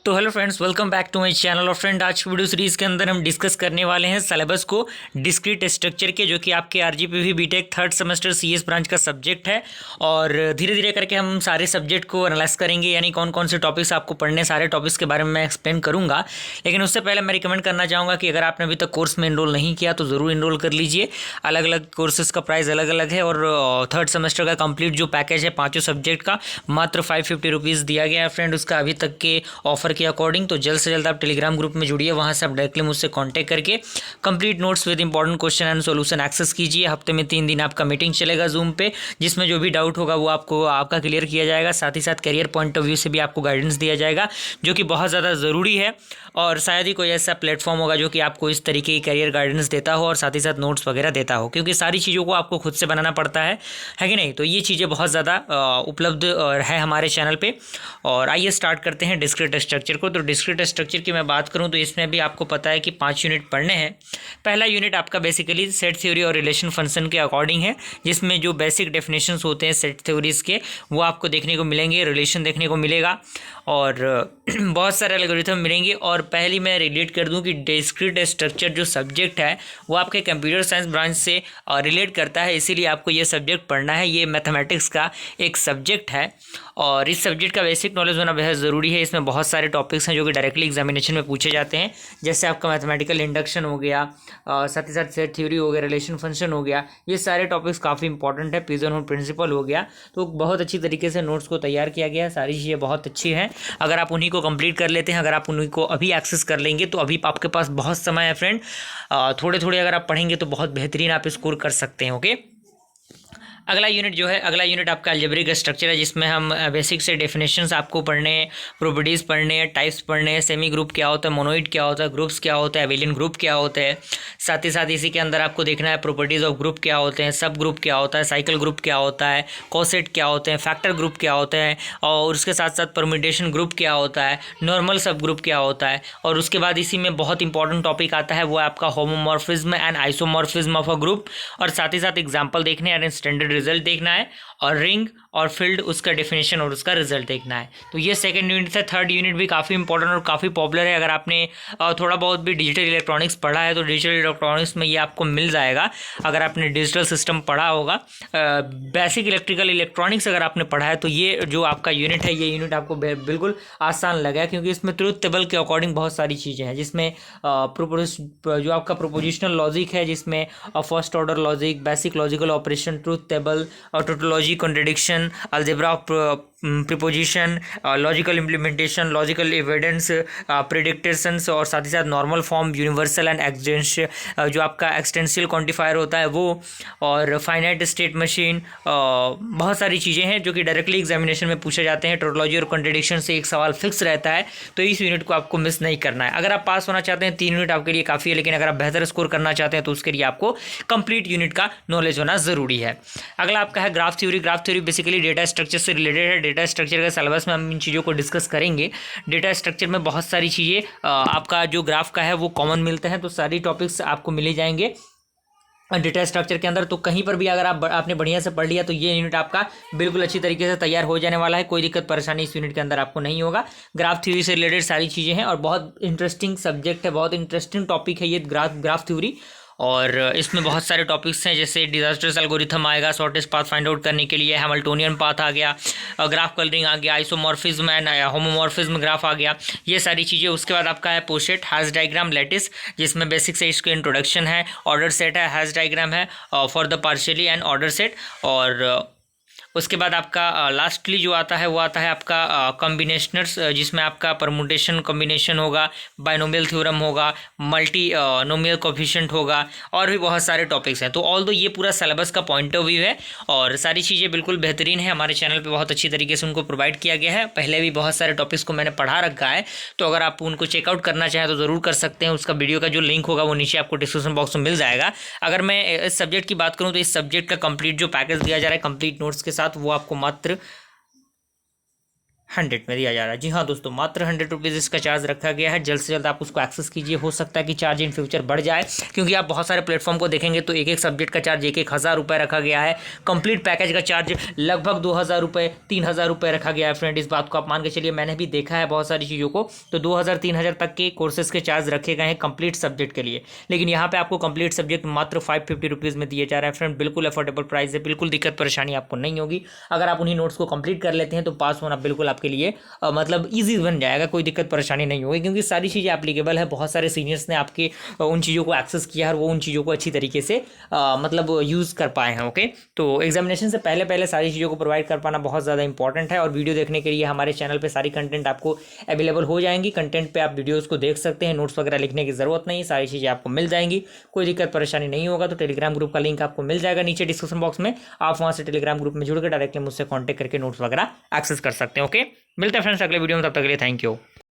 तो hello friends, welcome back to my channel. और friend, आज की वीडियो सीरीज़ के अंदर हम डिस्कस करने वाले हैं सिलेबस को डिस्क्रीट स्ट्रक्चर के, जो कि आपके RGPV BTech third semester CS branch का सब्जेक्ट है। और धीरे धीरे करके हम सारे सब्जेक्ट को एनालाइज करेंगे, यानी कौन कौन से टॉपिक्स आपको पढ़ने, सारे टॉपिक्स के बारे में मैं एक्सप्लेन करूँगा। लेकिन उससे पहले मैं रिकमेंड करना चाहूँगा कि अगर आपने अभी तक कोर्स में इनरोल नहीं किया तो ज़रूर इनरोल कर लीजिए। अलग अलग कोर्सेज़ का प्राइस अलग अलग है और थर्ड सेमेस्टर का कंप्लीट जो पैकेज है पाँचों सब्जेक्ट का मात्र 550 रुपीज़ दिया गया है फ्रेंड, उसका अभी तक के ऑफर के अकॉर्डिंग। तो जल्द से जल्द आप टेलीग्राम ग्रुप में जुड़िए, वहाँ से आप डायरेक्टली मुझसे कांटेक्ट करके complete notes with important question and solution access कीजिए। हफ्ते में 3 दिन आपका मीटिंग चलेगा जूम पे, जिसमें जो भी डाउट होगा वो आपका क्लियर किया जाएगा। साथ ही साथ करियर पॉइंट ऑफ व्यू से भी आपको गाइडेंस दिया जाएगा, जो कि बहुत ज़्यादा ज़रूरी है। और शायद ही कोई ऐसा प्लेटफॉर्म होगा जो कि आपको इस तरीके की करियर गाइडेंस देता हो और साथ ही साथ नोट्स वगैरह देता हो, क्योंकि सारी चीज़ों को आपको खुद से बनाना पड़ता है कि नहीं। तो ये चीज़ें बहुत ज़्यादा उपलब्ध है हमारे चैनल पे। और आइए स्टार्ट करते हैं डिस्क्रीट स्ट्रक्चर को। तो डिस्क्रीट स्ट्रक्चर की मैं बात करूं तो इसमें भी आपको पता है कि 5 यूनिट पढ़ने हैं। पहला यूनिट आपका बेसिकली सेट थ्योरी और रिलेशन फंक्शन के अकॉर्डिंग है, जिसमें जो बेसिक डेफिनेशंस होते हैं सेट थ्योरीज के वो आपको देखने को मिलेंगे, रिलेशन देखने को मिलेगा और बहुत सारे एल्गोरिथम मिलेंगे। और पहली मैं रिलेट कर दूं कि डिस्क्रीट स्ट्रक्चर जो सब्जेक्ट है वो आपके कंप्यूटर साइंस ब्रांच से रिलेट करता है, इसीलिए आपको ये सब्जेक्ट पढ़ना है। ये मैथमेटिक्स का एक सब्जेक्ट है और इस सब्जेक्ट का बेसिक नॉलेज होना बेहद ज़रूरी है। इसमें बहुत सारे टॉपिक्स हैं जो कि डायरेक्टली एग्जामिनेशन में पूछे जाते हैं, जैसे आपका मैथमेटिकल इंडक्शन हो गया, साथ ही साथ सेट थ्योरी हो गया, रिलेशन फंक्शन हो गया। ये सारे टॉपिक्स काफ़ी इंपॉर्टेंट है। पिजन प्रिंसिपल हो गया। तो बहुत अच्छी तरीके से नोट्स को तैयार किया गया है, सारी चीज़ें बहुत अच्छी हैं। अगर आप उन्हीं को कंप्लीट कर लेते हैं, अगर आप उन्हीं को अभी एक्सेस कर लेंगे तो अभी आपके पास बहुत समय है फ्रेंड। थोड़े थोड़े अगर आप पढ़ेंगे तो बहुत बेहतरीन आप स्कोर कर सकते हैं। ओके, अगला यूनिट आपका अलजेब्रिक स्ट्रक्चर है, जिसमें हम बेसिक से डेफिनेशंस आपको पढ़ने, प्रॉपर्टीज़ पढ़ने, टाइप्स पढ़ने, सेमी ग्रुप क्या होता है, मोनोइड क्या होता है, ग्रुप्स क्या होता है, एबिलियन ग्रुप क्या होते हैं। साथ ही साथ इसी के अंदर आपको देखना है प्रॉपर्टीज़ ऑफ ग्रुप क्या होते हैं, सब ग्रुप क्या होता है, साइकिल ग्रुप क्या होता है, कोसेट क्या होते हैं, फैक्टर ग्रुप क्या होते हैं, और उसके साथ साथ परम्यूटेशन ग्रुप क्या होता है, नॉर्मल सब ग्रुप क्या होता है। और उसके बाद इसी में बहुत इंपॉर्टेंट टॉपिक आता है, वो आपका homomorphism and isomorphism of a group. और साथ ही साथ एग्जाम्पल देखने हैं, स्टैंडर्ड रिजल्ट देखना है, और रिंग और फील्ड उसका डेफिनेशन और उसका रिजल्ट देखना है। तो ये सेकंड यूनिट है। थर्ड यूनिट भी काफ़ी इंपॉर्टेंट और काफ़ी पॉपुलर है। अगर आपने थोड़ा बहुत भी डिजिटल इलेक्ट्रॉनिक्स पढ़ा है तो डिजिटल इलेक्ट्रॉनिक्स में ये आपको मिल जाएगा। अगर आपने डिजिटल सिस्टम पढ़ा होगा, बेसिक इलेक्ट्रिकल इलेक्ट्रॉनिक्स अगर आपने पढ़ा है, तो ये जो आपका यूनिट है, ये यूनिट आपको बिल्कुल आसान लगा, क्योंकि इसमें ट्रुथ टेबल के अकॉर्डिंग बहुत सारी चीज़ें हैं, जिसमें जो आपका प्रोपोजिशनल लॉजिक है, जिसमें first order logic, basic logical operation, truth table और tautology, contradiction, algebra of proposition, logical implementation, logical evidence, predications, और साथ ही साथ नॉर्मल फॉर्म, यूनिवर्सल एंड जो आपका एक्सटेंशियल क्वांटिफायर होता है वो, और फाइनाइट स्टेट मशीन। बहुत सारी चीज़ें हैं जो कि डायरेक्टली एग्जामिनेशन में पूछे जाते हैं। टोटोलॉजी और कॉन्ट्रडिक्शन से एक सवाल फिक्स रहता है, तो इस यूनिट को आपको मिस नहीं करना है। अगर आप पास होना चाहते हैं 3 यूनिट आपके लिए काफ़ी है, लेकिन अगर आप बेहतर स्कोर करना चाहते हैं तो उसके लिए आपको कंप्लीट यूनिट का नॉलेज होना ज़रूरी है। अगला आपका है graph theory. Graph theory basically data structure से रिलेटेड है। डेटा स्ट्रक्चर के सिलेबस में हम इन चीज़ों को डिस्कस करेंगे। डेटा स्ट्रक्चर में बहुत सारी चीज़ें आपका जो ग्राफ का है वो कॉमन मिलते हैं, तो सारी टॉपिक्स आपको मिले जाएंगे डेटा स्ट्रक्चर के अंदर। तो कहीं पर भी अगर आपने बढ़िया से पढ़ लिया तो ये यूनिट आपका बिल्कुल अच्छी तरीके से तैयार हो जाने वाला है। कोई दिक्कत परेशानी इस यूनिट के अंदर आपको नहीं होगा। ग्राफ थ्योरी से रिलेटेड सारी चीज़ें हैं और बहुत इंटरेस्टिंग सब्जेक्ट है, बहुत इंटरेस्टिंग टॉपिक है ये ग्राफ थ्योरी। और इसमें बहुत सारे टॉपिक्स हैं, जैसे डिजास्टर्स एल्गोरिथम आएगा शॉर्टेस्ट पाथ फाइंड आउट करने के लिए, हैमिल्टोनियन पाथ आ गया, ग्राफ कलरिंग आ गया, आइसोमॉर्फिज्म एंड होमोमॉर्फिज्म ग्राफ आ गया, ये सारी चीज़ें। उसके बाद आपका है पोशेट, हैश डायग्राम, लेटिस, जिसमें बेसिक से इसके इंट्रोडक्शन है, ऑर्डर सेट है, हैश डायग्राम है for the partially and order set. और उसके बाद आपका लास्टली जो आता है वो आता है आपका कॉम्बिनेशनर्स, जिसमें आपका परमुटेशन कॉम्बिनेशन होगा, बाइनोमियल थ्योरम होगा, मल्टी नोमियल कोफिशिएंट होगा, और भी बहुत सारे टॉपिक्स हैं। तो ऑल दो ये पूरा सिलेबस का पॉइंट ऑफ व्यू है और सारी चीज़ें बिल्कुल बेहतरीन है। हमारे चैनल पे बहुत अच्छी तरीके से उनको प्रोवाइड किया गया है। पहले भी बहुत सारे टॉपिक्स को मैंने पढ़ा रखा है, तो अगर आप उनको चेकआउट करना चाहें तो ज़रूर कर सकते हैं। उसका वीडियो का जो लिंक होगा वो नीचे आपको डिस्क्रिप्शन बॉक्स में मिल जाएगा। अगर मैं इस सब्जेक्ट की बात करूँ तो इस सब्जेक्ट का कंप्लीट जो पैकेज दिया जा रहा है कंप्लीट नोट्स के साथ, वो आपको मात्र 100 में दिया जा रहा है। जी हाँ दोस्तों, मात्र 100 रुपीज़ इसका चार्ज रखा गया है। जल्द से जल्द आप उसको एक्सेस कीजिए। हो सकता है कि चार्ज इन फ्यूचर बढ़ जाए, क्योंकि आप बहुत सारे प्लेटफॉर्म को देखेंगे तो एक एक सब्जेक्ट का चार्ज 1,000 रुपये रखा गया है। कंप्लीट पैकेज का चार्ज लगभग 2,000 रुपये 3,000 रुपये रखा गया है फ्रेंड। इस बात को आप मान के चलिए, मैंने भी देखा है बहुत सारी चीज़ों को, तो 2,000-3,000 तक के कोर्सेज के चार्ज रखे गए हैं कंप्लीट सब्जेक्ट के लिए। लेकिन यहाँ पे आपको कंप्लीट सब्जेक्ट मात्र 550 रुपीज़ में दिए जा रहे हैं फ्रेंड। बिल्कुल अफोर्डेबल प्राइस है, बिल्कुल दिक्कत परेशानी आपको नहीं होगी। अगर आप उन्हीं नोट्स को कंप्लीट कर लेते हैं तो पास होना बिल्कुल आपके लिए मतलब ईजी बन जाएगा, कोई दिक्कत परेशानी नहीं होगी, क्योंकि सारी चीज़ें एप्लीकेबल है। बहुत सारे सीनियर्स ने आपके उन चीज़ों को एक्सेस किया है और वो उन चीज़ों को अच्छी तरीके से मतलब यूज़ कर पाए हैं। ओके, तो एग्जामिनेशन से पहले पहले सारी चीज़ों को प्रोवाइड कर पाना बहुत ज़्यादा इंपॉर्टेंट है। और वीडियो देखने के लिए हमारे चैनल पर सारी कंटेंट आपको अवेलेबल हो जाएंगी। कंटेंट पर आप वीडियोज़ को देख सकते हैं, नोट्स वगैरह लिखने की ज़रूरत नहीं, सारी चीज़ें आपको मिल जाएंगी, कोई दिक्कत परेशानी नहीं होगा। तो टेलीग्राम ग्रुप का लिंक आपको मिल जाएगा नीचे डिस्क्रिप्शन बॉक्स में। आप वहाँ से टेलीग्राम ग्रुप में जुड़ कर डायरेक्टली मुझसे कॉन्टैक्ट करके नोट्स वगैरह एक्सेस कर सकते हैं। ओके, मिलते हैं फ्रेंड्स अगले वीडियो में, तब तक के लिए थैंक यू।